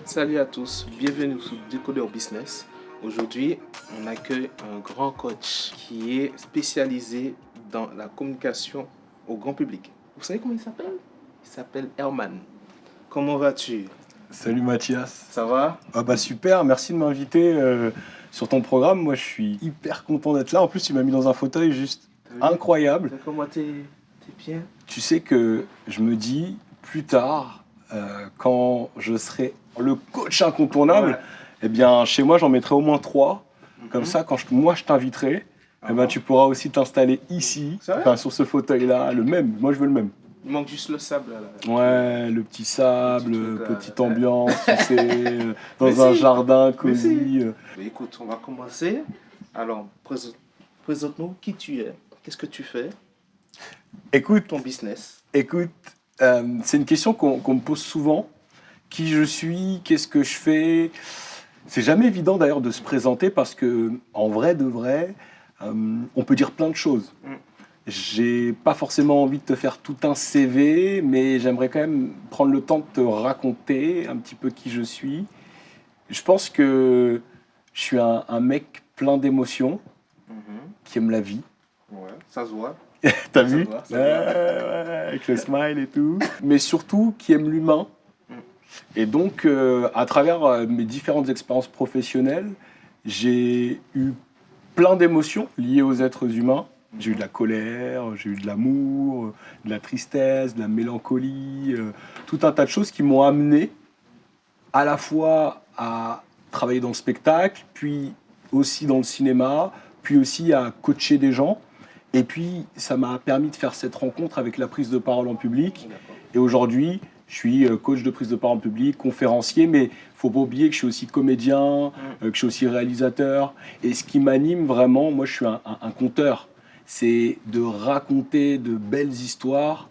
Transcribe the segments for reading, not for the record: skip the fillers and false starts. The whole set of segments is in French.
Salut à tous, bienvenue sur Décodeur Business. Aujourd'hui, on accueille un grand coach qui est spécialisé dans la communication au grand public. Vous savez comment il s'appelle? Il s'appelle Herman. Comment vas-tu? Salut Mathias. Ça va? Ah bah super, merci de m'inviter sur ton programme. Moi je suis hyper content d'être là. En plus tu m'as mis dans un fauteuil juste incroyable. Comment t'es bien? Tu sais que je me dis plus tard, quand je serai le coach incontournable, eh bien chez moi j'en mettrai au moins 3. Comme ça quand moi je t'inviterai, eh ben, tu pourras aussi t'installer ici, sur ce fauteuil-là, le même. Moi je veux le même. Il manque juste le sable là. Ouais, le petit sable, petite ambiance, tu sais, dans un jardin cosy. Écoute, on va commencer. Alors, présente-nous qui tu es, qu'est-ce que tu fais, écoute, ton business. Écoute, c'est une question qu'on me pose souvent. Qui je suis, qu'est-ce que je fais? C'est jamais évident d'ailleurs de se présenter parce que, en vrai de vrai, on peut dire plein de choses. J'ai pas forcément envie de te faire tout un CV, mais j'aimerais quand même prendre le temps de te raconter un petit peu qui je suis. Je pense que je suis un mec plein d'émotions, qui aime la vie. Ouais, ça se voit. T'as vu? Ça se voit. Avec le smile et tout. Mais surtout, qui aime l'humain. Et donc, à travers mes différentes expériences professionnelles, j'ai eu plein d'émotions liées aux êtres humains. J'ai eu de la colère, j'ai eu de l'amour, de la tristesse, de la mélancolie, tout un tas de choses qui m'ont amené à la fois à travailler dans le spectacle, puis aussi dans le cinéma, puis aussi à coacher des gens. Et puis, ça m'a permis de faire cette rencontre avec la prise de parole en public. Et aujourd'hui, je suis coach de prise de parole en public, conférencier, mais il ne faut pas oublier que je suis aussi comédien, que je suis aussi réalisateur. Et ce qui m'anime vraiment, moi je suis un conteur, c'est de raconter de belles histoires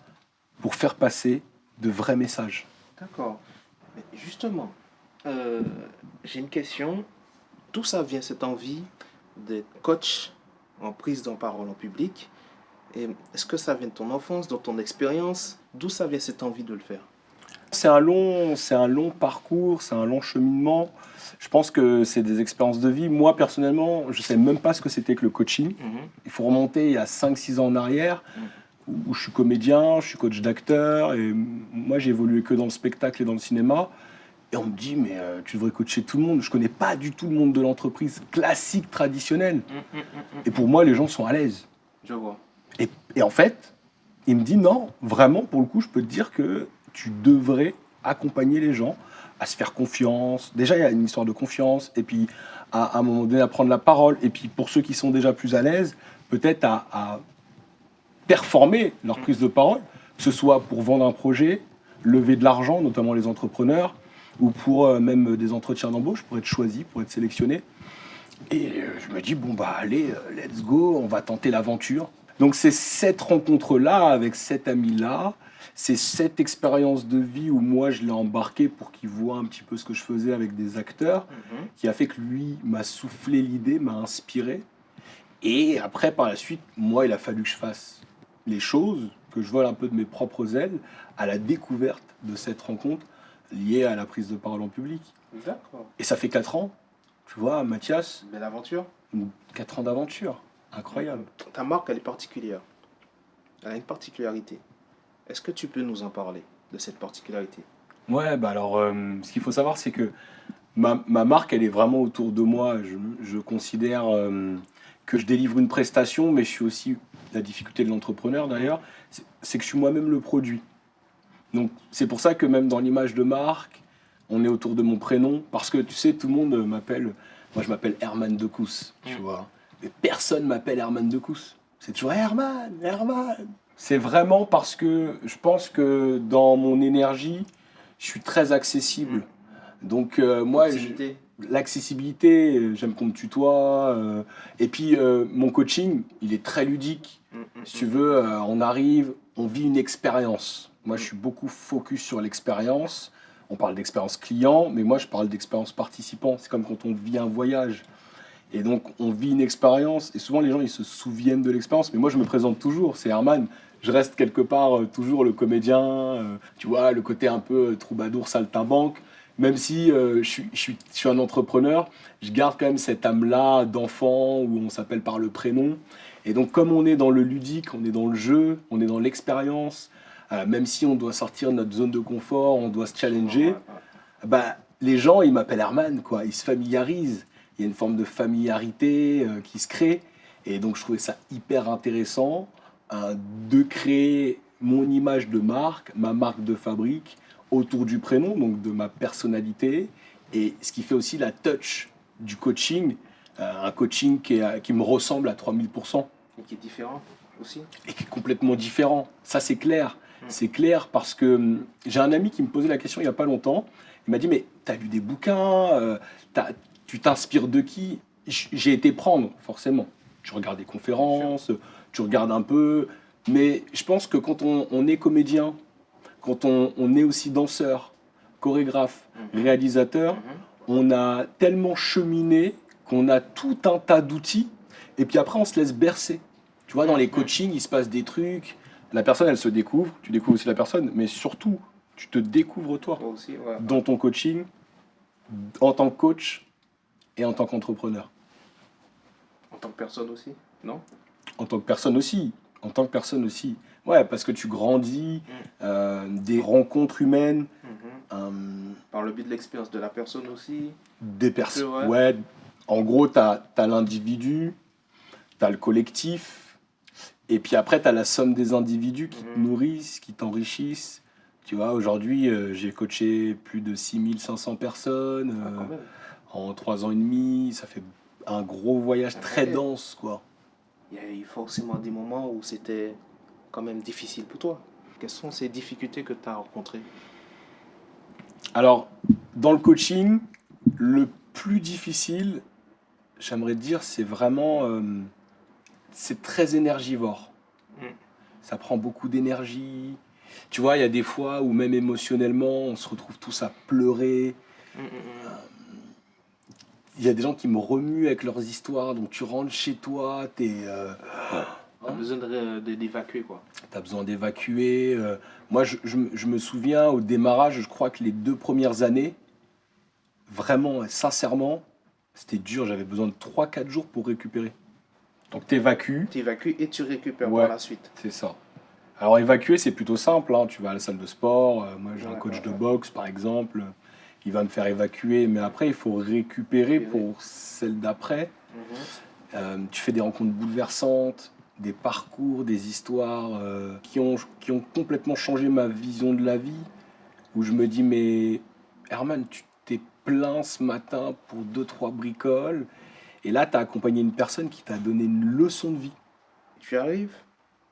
pour faire passer de vrais messages. D'accord. Mais justement, j'ai une question. D'où ça vient cette envie d'être coach en prise de parole en public? Et est-ce que ça vient de ton enfance, de ton expérience? D'où ça vient cette envie de le faire? C'est un long parcours, c'est un long cheminement. Je pense que c'est des expériences de vie. Moi, personnellement, je ne sais même pas ce que c'était que le coaching. Il faut remonter il y a 5-6 ans en arrière, où je suis comédien, je suis coach d'acteur. Et moi, j'ai évolué que dans le spectacle et dans le cinéma. Et on me dit, mais tu devrais coacher tout le monde. Je ne connais pas du tout le monde de l'entreprise classique, traditionnelle. Et pour moi, les gens sont à l'aise. Je vois. Et en fait, il me dit, non, vraiment, pour le coup, je peux te dire que tu devrais accompagner les gens à se faire confiance. Déjà, il y a une histoire de confiance, et puis à un moment donné, à prendre la parole. Et puis pour ceux qui sont déjà plus à l'aise, peut-être à performer leur prise de parole, que ce soit pour vendre un projet, lever de l'argent, notamment les entrepreneurs, ou pour même des entretiens d'embauche, pour être choisi, pour être sélectionné. Et je me dis, bon bah allez, let's go, on va tenter l'aventure. Donc c'est cette rencontre-là avec cet ami-là, c'est cette expérience de vie où moi je l'ai embarqué pour qu'il voit un petit peu ce que je faisais avec des acteurs, qui a fait que lui m'a soufflé l'idée, m'a inspiré. Et après, par la suite, moi, il a fallu que je fasse les choses, que je vole un peu de mes propres ailes, à la découverte de cette rencontre liée à la prise de parole en public. D'accord. Et ça fait 4 ans, tu vois, Mathias. Belle aventure. 4 ans d'aventure, incroyable. Ta marque, elle est particulière. Elle a une particularité. Est-ce que tu peux nous en parler, de cette particularité? Ouais, bah alors, ce qu'il faut savoir, c'est que ma marque, elle est vraiment autour de moi. Je considère que je délivre une prestation, mais je suis aussi, la difficulté de l'entrepreneur d'ailleurs, c'est que je suis moi-même le produit. Donc c'est pour ça que même dans l'image de marque, on est autour de mon prénom, parce que tu sais, tout le monde m'appelle, moi je m'appelle Herman Decous, tu vois. Mais personne m'appelle Herman Decous. C'est toujours Herman. C'est vraiment parce que je pense que dans mon énergie, je suis très accessible. Donc moi, l'accessibilité, j'aime qu'on me tutoie. Et puis mon coaching, il est très ludique. Si tu veux, on arrive, on vit une expérience. Moi, je suis beaucoup focus sur l'expérience. On parle d'expérience client, mais moi, je parle d'expérience participant. C'est comme quand on vit un voyage. Et donc, on vit une expérience. Et souvent, les gens, ils se souviennent de l'expérience. Mais moi, je me présente toujours. C'est Herman. je reste quelque part toujours le comédien, tu vois, le côté un peu troubadour, saltimbanque. Même si je suis un entrepreneur, je garde quand même cette âme-là d'enfant où on s'appelle par le prénom. Et donc, comme on est dans le ludique, on est dans le jeu, on est dans l'expérience, même si on doit sortir de notre zone de confort, on doit se challenger, bah, les gens, ils m'appellent Herman, quoi. Ils se familiarisent. Il y a une forme de familiarité qui se crée. Et donc, je trouvais ça hyper intéressant de créer mon image de marque, ma marque de fabrique, autour du prénom, donc de ma personnalité. Et ce qui fait aussi la touch du coaching, un coaching qui me ressemble à 3000%. Et qui est différent aussi. Et qui est complètement différent. Ça, c'est clair. C'est clair parce que j'ai un ami qui me posait la question il n'y a pas longtemps. Il m'a dit, mais tu as lu des bouquins, tu t'inspires de qui? J'ai été prendre, forcément. Tu regardes des conférences, tu regardes un peu. Mais je pense que quand on est comédien, quand on est aussi danseur, chorégraphe, réalisateur, on a tellement cheminé qu'on a tout un tas d'outils. Et puis après, on se laisse bercer. Tu vois, dans les coachings, il se passe des trucs. La personne, elle se découvre. Tu découvres aussi la personne. Mais surtout, tu te découvres toi. Moi aussi, ouais. Dans ton coaching, en tant que coach et en tant qu'entrepreneur. En tant que personne aussi, non? En tant que personne aussi. En tant que personne aussi. Ouais, parce que tu grandis, des rencontres humaines, Par le biais de l'expérience de la personne aussi. des personnes. vrai. Ouais, en gros, tu as l'individu, tu as le collectif, et puis après, tu as la somme des individus qui te nourrissent, qui t'enrichissent. Tu vois, aujourd'hui, j'ai coaché plus de 6500 personnes Quand même. en 3 ans et demi. Ça fait un gros voyage très Ouais. dense, quoi. Il y a eu forcément des moments où c'était quand même difficile pour toi. Quelles sont ces difficultés que tu as rencontrées? Alors, dans le coaching, le plus difficile, j'aimerais dire, c'est vraiment... c'est très énergivore. Ça prend beaucoup d'énergie. Tu vois, il y a des fois où même émotionnellement, on se retrouve tous à pleurer. Il y a des gens qui me remuent avec leurs histoires. Donc tu rentres chez toi, Tu as besoin d'évacuer, quoi. t'as besoin d'évacuer. Moi, je me souviens, au démarrage, je crois que les 2 premières années, vraiment, sincèrement, c'était dur. J'avais besoin de 3-4 jours pour récupérer. Donc t'évacues. Tu évacues et tu récupères Ouais. par la suite. C'est ça. Alors évacuer, c'est plutôt simple, hein. Tu vas à la salle de sport, moi j'ai un Ouais, coach ouais, de ouais. boxe par exemple, il va me faire évacuer, mais après il faut récupérer pour celle d'après. Tu fais des rencontres bouleversantes, des parcours, des histoires qui ont complètement changé ma vision de la vie, où je me dis, mais Herman, tu t'es plaint ce matin pour 2-3 bricoles, et là tu as accompagné une personne qui t'a donné une leçon de vie. Tu arrives,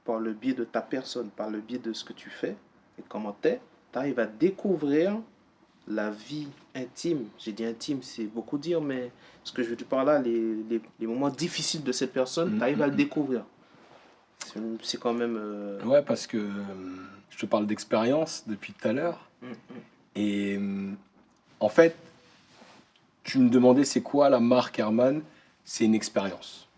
par le biais de ta personne, par le biais de ce que tu fais et comment tu es, tu arrives à découvrir la vie intime. J'ai dit intime, c'est beaucoup dire, mais ce que je veux dire par là, les moments difficiles de cette personne, tu arrives à le découvrir. C'est quand même... Ouais, parce que je te parle d'expérience depuis tout à l'heure. Et en fait, tu me demandais c'est quoi la marque Herman? C'est une expérience.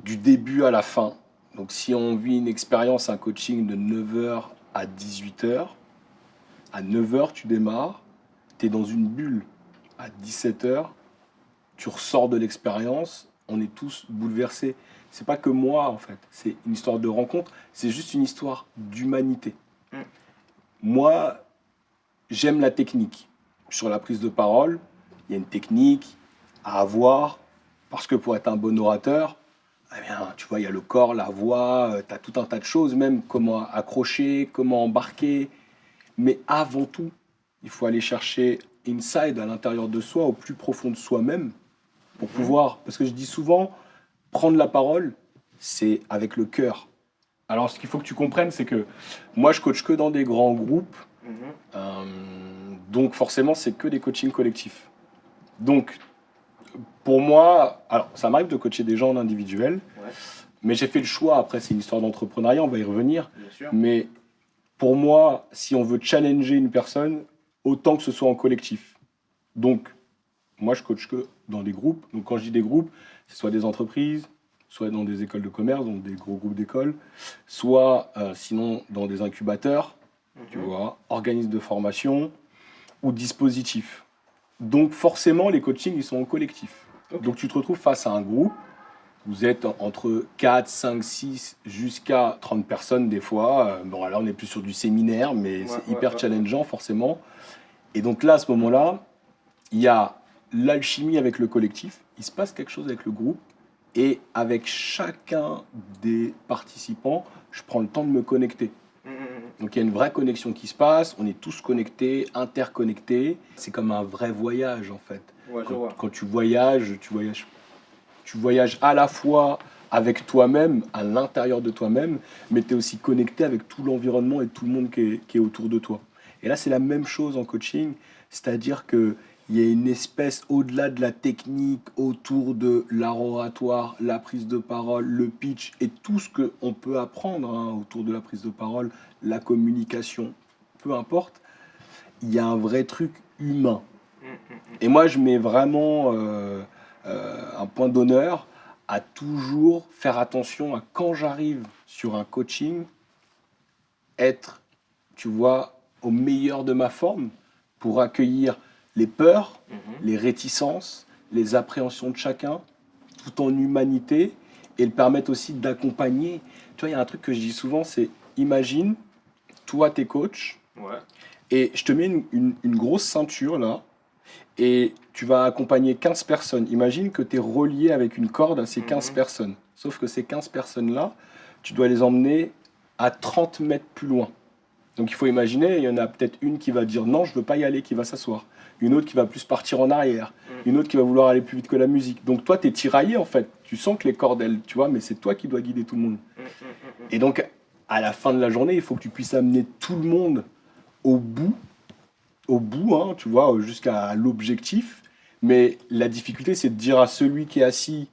Du début à la fin. Donc si on vit une expérience, un coaching de 9h à 18h, à 9h tu démarres, tu es dans une bulle. À 17h, tu ressors de l'expérience, on est tous bouleversés. C'est pas que moi en fait, c'est une histoire de rencontre, c'est juste une histoire d'humanité. Moi, j'aime la technique. Sur la prise de parole, il y a une technique à avoir, parce que pour être un bon orateur, eh bien, tu vois, il y a le corps, la voix, tu as tout un tas de choses, même comment accrocher, comment embarquer. Mais avant tout, il faut aller chercher inside, à l'intérieur de soi, au plus profond de soi-même, pour pouvoir, parce que je dis souvent, prendre la parole, c'est avec le cœur. Alors, ce qu'il faut que tu comprennes, c'est que moi, je coach que dans des grands groupes, donc forcément, c'est que des coachings collectifs. Donc, pour moi, alors ça m'arrive de coacher des gens en individuel, mais j'ai fait le choix, après c'est une histoire d'entrepreneuriat, on va y revenir, Bien sûr. mais pour moi, si on veut challenger une personne, autant que ce soit en collectif. Donc, moi je coach que dans des groupes, donc quand je dis des groupes, ce soit des entreprises, soit dans des écoles de commerce, donc des gros groupes d'écoles, soit sinon dans des incubateurs, tu vois, organismes de formation ou dispositifs. Donc forcément, les coachings, ils sont en collectif. Ok. Donc tu te retrouves face à un groupe, vous êtes entre 4, 5, 6 jusqu'à 30 personnes des fois. Bon, là, on est plus sur du séminaire, mais Ouais, c'est ouais, hyper ouais, challengeant forcément. Et donc là, à ce moment-là, il y a l'alchimie avec le collectif, il se passe quelque chose avec le groupe, et avec chacun des participants, je prends le temps de me connecter. Donc il y a une vraie connexion qui se passe, on est tous connectés, interconnectés. C'est comme un vrai voyage en fait. Ouais, je vois. Quand tu voyages à la fois avec toi-même, à l'intérieur de toi-même, mais tu es aussi connecté avec tout l'environnement et tout le monde qui est autour de toi. Et là, c'est la même chose en coaching, c'est-à-dire qu'il y a une espèce, au-delà de la technique, autour de l'art oratoire, la prise de parole, le pitch et tout ce qu'on peut apprendre autour de la prise de parole, la communication, peu importe, il y a un vrai truc humain. Et moi, je mets vraiment un point d'honneur à toujours faire attention à quand j'arrive sur un coaching, être, tu vois, au meilleur de ma forme pour accueillir les peurs, les réticences, les appréhensions de chacun, tout en humanité, et le permettre aussi d'accompagner. Tu vois, il y a un truc que je dis souvent, c'est imagine, toi, t'es coach, Ouais. et je te mets une grosse ceinture là, et tu vas accompagner 15 personnes. Imagine que tu es relié avec une corde à ces 15 personnes. Sauf que ces 15 personnes-là, tu dois les emmener à 30 mètres plus loin. Donc il faut imaginer, il y en a peut-être une qui va dire non, je ne veux pas y aller, qui va s'asseoir. Une autre qui va plus partir en arrière. Une autre qui va vouloir aller plus vite que la musique. Donc toi, tu es tiraillé en fait. Tu sens que les cordes, elles, tu vois, mais c'est toi qui dois guider tout le monde. Et donc, à la fin de la journée, il faut que tu puisses amener tout le monde au bout, hein, tu vois, jusqu'à l'objectif. Mais la difficulté, c'est de dire à celui qui est assis,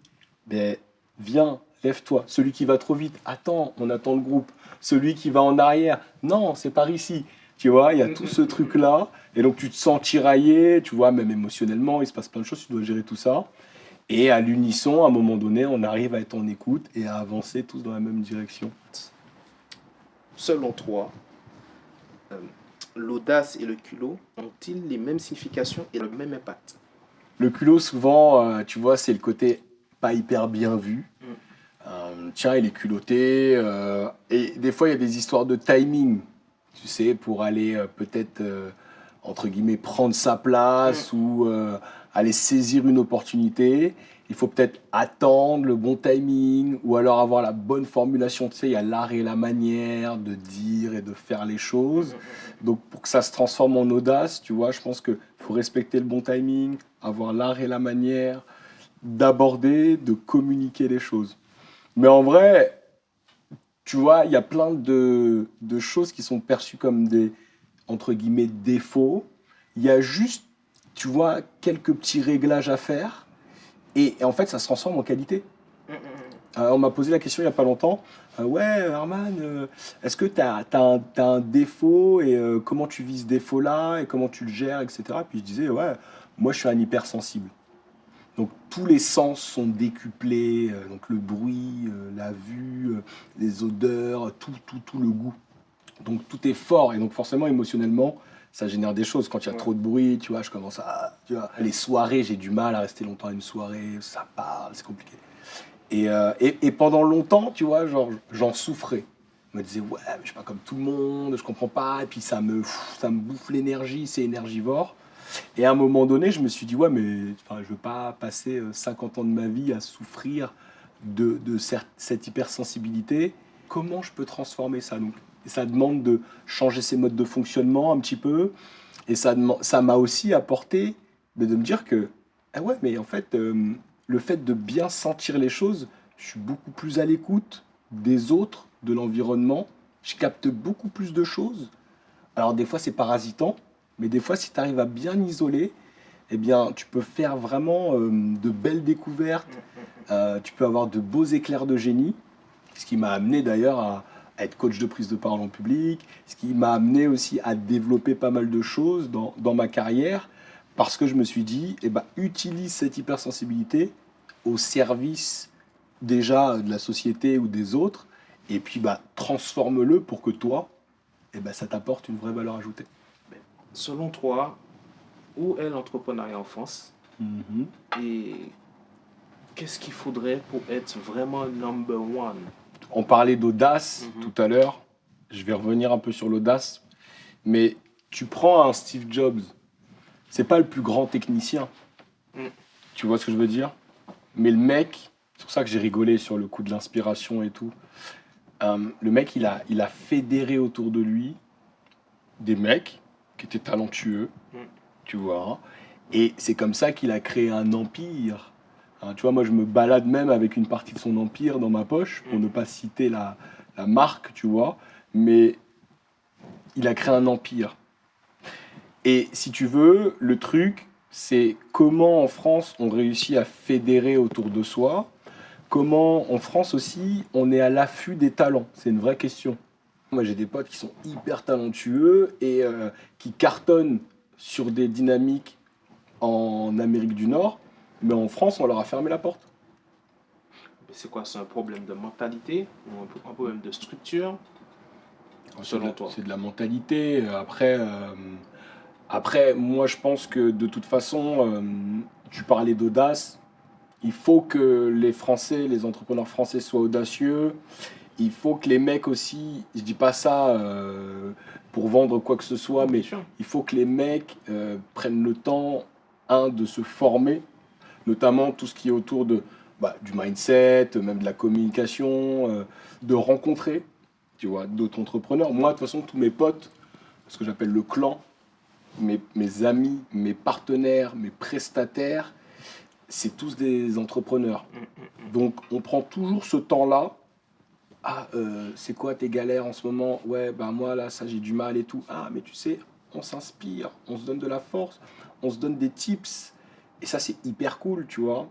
ben, viens, lève-toi. Celui qui va trop vite, attends, on attend le groupe. Celui qui va en arrière, non, c'est par ici. Tu vois, il y a tout ce truc-là. Et donc, tu te sens tiraillé, tu vois, même émotionnellement, il se passe plein de choses, tu dois gérer tout ça. Et à l'unisson, à un moment donné, on arrive à être en écoute et à avancer tous dans la même direction. Selon toi, euh, l'audace et le culot ont-ils les mêmes significations et le même impact? Le culot, souvent, tu vois, c'est le côté pas hyper bien vu. Tiens, il est culotté. Et des fois, il y a des histoires de timing, tu sais, pour aller peut-être, entre guillemets, prendre sa place ou aller saisir une opportunité. Il faut peut-être attendre le bon timing ou alors avoir la bonne formulation. Tu sais, il y a l'art et la manière de dire et de faire les choses. Donc, pour que ça se transforme en audace, tu vois, je pense qu'il faut respecter le bon timing, avoir l'art et la manière d'aborder, de communiquer les choses. Mais en vrai, tu vois, il y a plein de choses qui sont perçues comme des, entre guillemets, défauts. Il y a juste, tu vois, quelques petits réglages à faire. Et en fait, ça se transforme en qualité. On m'a posé la question il n'y a pas longtemps. Ouais, Herman, est-ce que tu as un défaut et comment tu vis ce défaut-là et comment tu le gères, etc. Puis je disais, ouais, moi je suis un hypersensible. Donc tous les sens sont décuplés, donc le bruit, la vue, les odeurs, tout le goût. Donc tout est fort et donc forcément émotionnellement ça génère des choses. Quand il y a trop de bruit, tu vois, je commence à, tu vois, les soirées, j'ai du mal à rester longtemps à une soirée, ça parle, c'est compliqué. Et pendant longtemps, tu vois, genre j'en souffrais. Je me disais ouais, mais je suis pas comme tout le monde, je comprends pas, et puis ça me bouffe l'énergie, c'est énergivore. Et à un moment donné, je me suis dit, ouais, mais enfin, je ne veux pas passer 50 ans de ma vie à souffrir de cette hypersensibilité. Comment je peux transformer ça? Donc, ça demande de changer ses modes de fonctionnement un petit peu. Et ça m'a aussi apporté de me dire que, ah ouais, mais en fait, le fait de bien sentir les choses, je suis beaucoup plus à l'écoute des autres, de l'environnement. Je capte beaucoup plus de choses. Alors des fois c'est parasitant, mais des fois si tu arrives à bien isoler, eh bien tu peux faire vraiment de belles découvertes, tu peux avoir de beaux éclairs de génie, ce qui m'a amené d'ailleurs à être coach de prise de parole en public, ce qui m'a amené aussi à développer pas mal de choses dans ma carrière, parce que je me suis dit, eh ben, utilise cette hypersensibilité au service déjà de la société ou des autres, et puis transforme-le pour que toi, ça t'apporte une vraie valeur ajoutée. Selon toi, où est l'entrepreneuriat en France Mhm. et qu'est-ce qu'il faudrait pour être vraiment number one? On parlait d'audace Mhm. tout à l'heure, je vais revenir un peu sur l'audace, mais tu prends un Steve Jobs, c'est pas le plus grand technicien, Mm. tu vois ce que je veux dire? Mais le mec, c'est pour ça que j'ai rigolé sur le coup de l'inspiration et tout, le mec il a fédéré autour de lui des mecs qui étaient talentueux, Mm. tu vois, hein. Et c'est comme ça qu'il a créé un empire. Hein, tu vois, moi je me balade même avec une partie de son empire dans ma poche, pour ne pas citer la marque, tu vois, mais il a créé un empire. Et si tu veux, le truc, c'est comment en France on réussit à fédérer autour de soi, comment en France aussi on est à l'affût des talents, c'est une vraie question. Moi j'ai des potes qui sont hyper talentueux et qui cartonnent sur des dynamiques en Amérique du Nord, mais en France on leur a fermé la porte. C'est quoi? C'est un problème de mentalité ou un problème de structure, selon toi? C'est de la mentalité. Après, moi je pense que de toute façon, tu parlais d'audace, il faut que les Français, les entrepreneurs français soient audacieux. Il faut que les mecs aussi, je dis pas ça pour vendre quoi que ce soit, Bien mais sûr. il faut que les mecs prennent le temps, de se former, notamment tout ce qui est autour du mindset, même de la communication, de rencontrer, tu vois, d'autres entrepreneurs. Moi, de toute façon, tous mes potes, ce que j'appelle le clan, mes amis, mes partenaires, mes prestataires, c'est tous des entrepreneurs. Donc, on prend toujours ce temps-là. Ah, c'est quoi tes galères en ce moment? Ouais, moi là, ça j'ai du mal et tout. Ah, mais tu sais, on s'inspire, on se donne de la force, on se donne des tips. Et ça, c'est hyper cool, tu vois.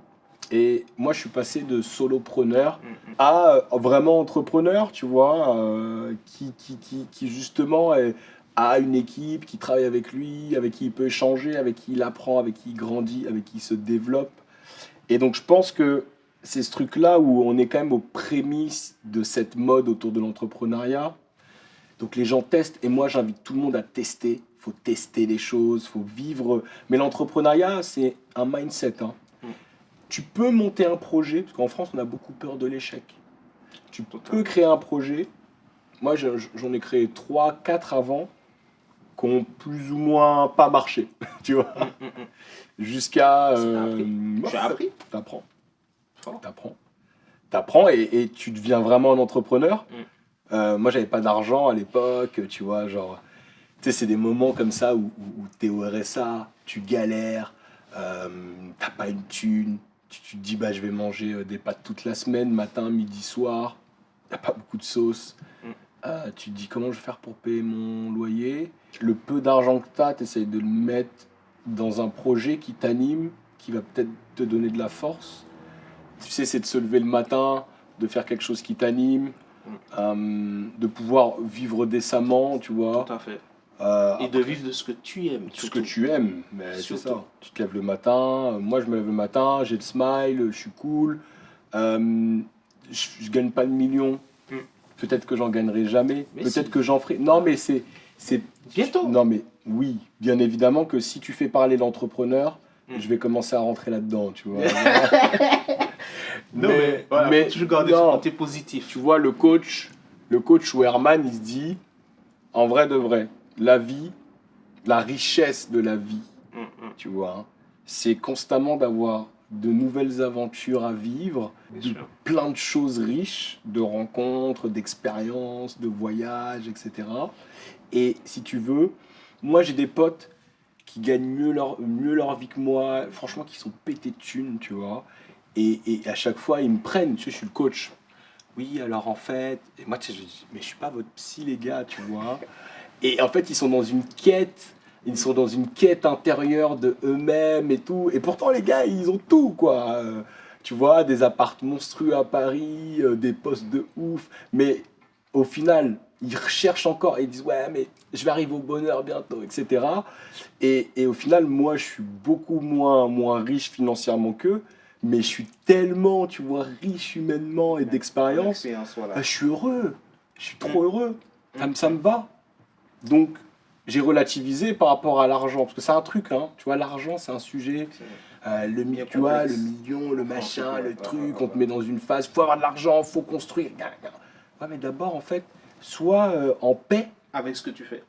Et moi, je suis passé de solopreneur à vraiment entrepreneur, tu vois, qui justement a une équipe, qui travaille avec lui, avec qui il peut échanger, avec qui il apprend, avec qui il grandit, avec qui il se développe. Et donc, je pense que c'est ce truc-là où on est quand même aux prémices de cette mode autour de l'entrepreneuriat. Donc, les gens testent, et moi, j'invite tout le monde à tester. Il faut tester les choses, il faut vivre. Mais l'entrepreneuriat, c'est un mindset, hein. Tu peux monter un projet, parce qu'en France, on a beaucoup peur de l'échec. Tu peux créer un projet. Moi, j'en ai créé 3, 4 avant, qui ont plus ou moins pas marché, tu vois. Jusqu'à... J'ai appris. T'apprends. Fort. T'apprends et tu deviens vraiment un entrepreneur. Moi, j'avais pas d'argent à l'époque, tu vois, genre... Tu sais, c'est des moments comme ça où t'es au RSA, tu galères, t'as pas une thune, tu te dis, je vais manger des pâtes toute la semaine, matin, midi, soir, y a pas beaucoup de sauce. Tu te dis, comment je vais faire pour payer mon loyer? Le peu d'argent que t'as, t'essayes de le mettre dans un projet qui t'anime, qui va peut-être te donner de la force. Tu sais, c'est de se lever le matin, de faire quelque chose qui t'anime, de pouvoir vivre décemment, tu vois. Tout à fait. Et Après, de vivre de ce que tu aimes. tout ce que tu aimes, mais c'est Surtout. ça. Tu te lèves le matin, moi je me lève le matin, j'ai le smile, je suis cool, je gagne pas de millions, peut-être que j'en gagnerai jamais, Mais peut-être si. que j'en ferai. Non, mais c'est. Bientôt. Non, mais oui, bien évidemment que si tu fais parler l'entrepreneur, je vais commencer à rentrer là-dedans, tu vois. Non, mais voilà, faut toujours garder ce non, côté positif. tu vois, le coach Werman, il se dit, en vrai de vrai, la vie, la richesse de la vie, tu vois, hein, c'est constamment d'avoir de nouvelles aventures à vivre, plein de choses riches, de rencontres, d'expériences, de voyages, etc. Et si tu veux, moi j'ai des potes qui gagnent mieux leur vie que moi, franchement qui sont pétés de thunes, tu vois. Et à chaque fois, ils me prennent, tu sais, je suis le coach. Oui, alors en fait, et moi, tu sais, je dis, mais je suis pas votre psy, les gars, tu vois. Et en fait, ils sont dans une quête intérieure de eux-mêmes et tout. Et pourtant, les gars, ils ont tout, quoi. Tu vois, des apparts monstrueux à Paris, des postes de ouf. Mais au final, ils recherchent encore et ils disent, ouais, mais je vais arriver au bonheur bientôt, etc. Et au final, moi, je suis beaucoup moins riche financièrement qu'eux. mais je suis tellement, tu vois, riche humainement et d'expérience. L'expérience, voilà. Je suis heureux, je suis trop heureux, ça me va. Donc, j'ai relativisé par rapport à l'argent, parce que c'est un truc, hein, tu vois, l'argent, c'est un sujet, Bien tu vois, le complexe. million, le machin, Ouais, le ouais, truc, ouais, on te met dans une phase, faut avoir de l'argent, faut construire. Ouais, mais d'abord, en fait, sois en paix Avec ce que tu fais.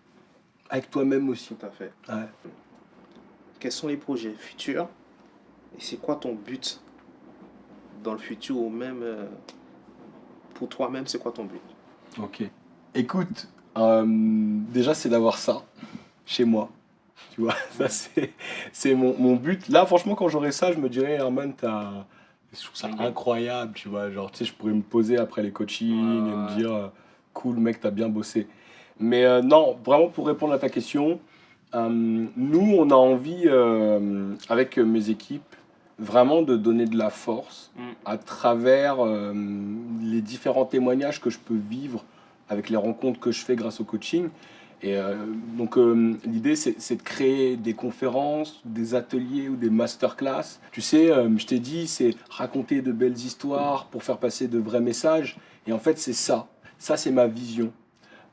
avec toi-même aussi. Tout à fait. Ouais. Quels sont les projets futurs et c'est quoi ton but dans le futur ou même pour toi-même, c'est quoi ton but? Ok. Écoute, déjà, c'est d'avoir ça chez moi. Tu vois, ça, c'est mon but. Là, franchement, quand j'aurai ça, je me dirais, Herman, je trouve ça incroyable, tu vois. Genre, tu sais, je pourrais me poser après les coachings et me Ouais. dire, cool, mec, t'as bien bossé. Mais non, vraiment, pour répondre à ta question, nous, on a envie, avec mes équipes, vraiment de donner de la force à travers les différents témoignages que je peux vivre avec les rencontres que je fais grâce au coaching. Et donc l'idée c'est de créer des conférences, des ateliers ou des masterclass. Tu sais, je t'ai dit, c'est raconter de belles histoires pour faire passer de vrais messages. Et en fait c'est ça. Ça c'est ma vision.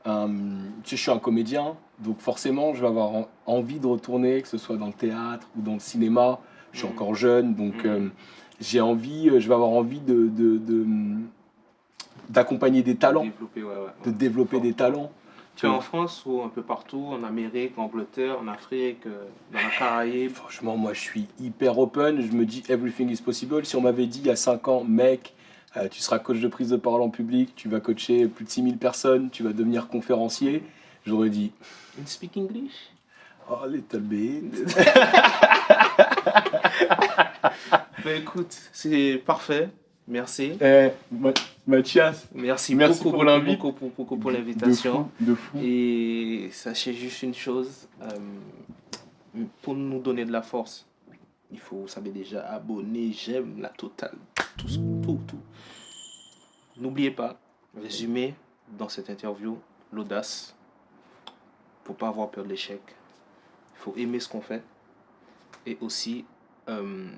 Tu sais, je suis un comédien, donc forcément je vais avoir envie de retourner, que ce soit dans le théâtre ou dans le cinéma. Je suis encore jeune, donc j'ai envie, je vais avoir envie d'accompagner des talents, Développer, ouais, ouais. de développer des talents. Tu es en France ou un peu partout, en Amérique, en Angleterre, en Afrique, dans la Caraïbe? Franchement, moi, je suis hyper open. Je me dis, everything is possible. Si on m'avait dit il y a 5 ans, mec, tu seras coach de prise de parole en public, tu vas coacher plus de 6000 personnes, tu vas devenir conférencier, j'aurais dit, You speak English? oh, little bit. Ben écoute, c'est parfait. Merci. Mathias, Merci merci beaucoup, pour l'invite. beaucoup pour l'invitation. De fou. Et sachez juste une chose, pour nous donner de la force, il faut, vous savez déjà, abonner, j'aime, la totale, tout. N'oubliez pas, résumé dans cette interview, l'audace. Faut pas avoir peur de l'échec. Il faut aimer ce qu'on fait. Et aussi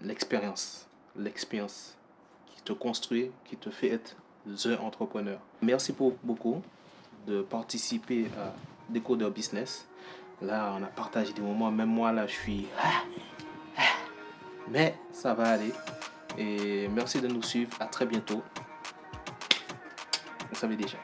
l'expérience qui te construit, qui te fait être the entrepreneur. Merci beaucoup de participer à Décodeur Business. Là, on a partagé des moments, même moi, là, je suis... Mais ça va aller. Et merci de nous suivre. À très bientôt. Vous savez déjà.